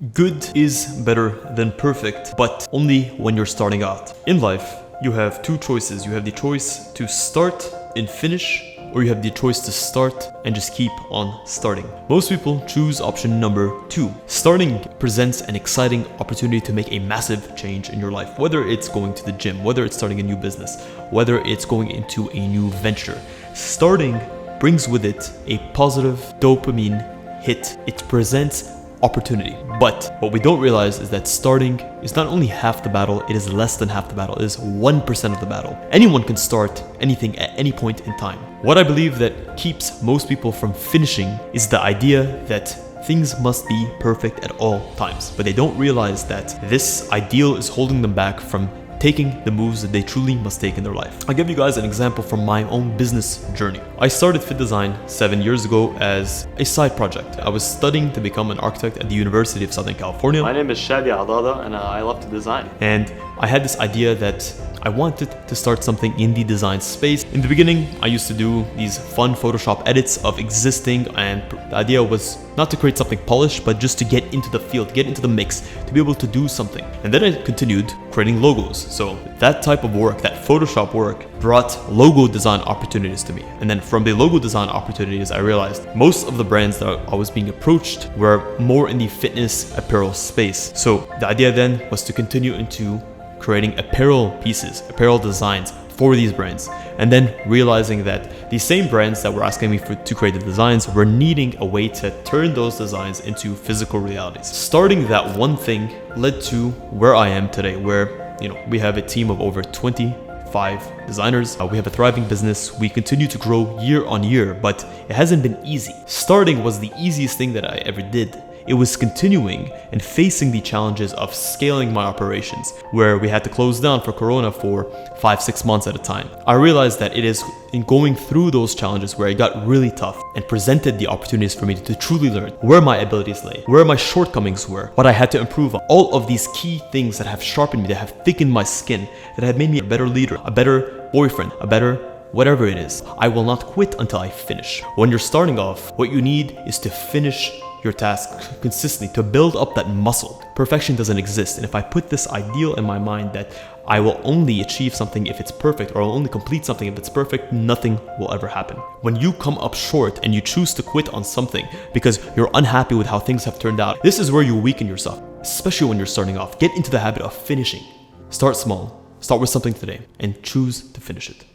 Good is better than perfect, but only when you're starting out. In life, you have two choices. You have the choice to start and finish, or you have the choice to start and just keep on starting. Most people choose option number 2. Starting presents an exciting opportunity to make a massive change in your life, whether it's going to the gym, whether it's starting a new business, whether it's going into a new venture. Starting brings with it a positive dopamine hit. It presents opportunity. But what we don't realize is that starting is not only half the battle, it is less than half the battle. It is 1% of the battle. Anyone can start anything at any point in time. What I believe that keeps most people from finishing is the idea that things must be perfect at all times. But they don't realize that this ideal is holding them back from taking the moves that they truly must take in their life. I'll give you guys an example from my own business journey. I started Fit Design 7 years ago as a side project. I was studying to become an architect at the University of Southern California. My name is Shadi Adada and I love to design. And I had this idea that I wanted to start something in the design space. In the beginning, I used to do these fun Photoshop edits of existing, and the idea was not to create something polished, but just to get into the field, get into the mix, to be able to do something. And then I continued creating logos. So that type of work, that Photoshop work, brought logo design opportunities to me. And then from the logo design opportunities, I realized most of the brands that I was being approached were more in the fitness apparel space. So the idea then was to continue into creating apparel pieces, apparel designs for these brands, and then realizing that these same brands that were asking me to create the designs were needing a way to turn those designs into physical realities. Starting that one thing led to where I am today, where we have a team of over 25 designers. We have a thriving business. We continue to grow year on year, but it hasn't been easy. Starting was the easiest thing that I ever did. It was continuing and facing the challenges of scaling my operations, where we had to close down for Corona for 5-6 months at a time. I realized that it is in going through those challenges where it got really tough and presented the opportunities for me to truly learn where my abilities lay, where my shortcomings were, what I had to improve on. All of these key things that have sharpened me, that have thickened my skin, that have made me a better leader, a better boyfriend, a better whatever it is. I will not quit until I finish. When you're starting off, what you need is to finish your task consistently, to build up that muscle. Perfection doesn't exist, and if I put this ideal in my mind that I will only achieve something if it's perfect, or I'll only complete something if it's perfect, nothing will ever happen. When you come up short and you choose to quit on something because you're unhappy with how things have turned out, this is where you weaken yourself, especially when you're starting off. Get into the habit of finishing. Start small, start with something today, and choose to finish it.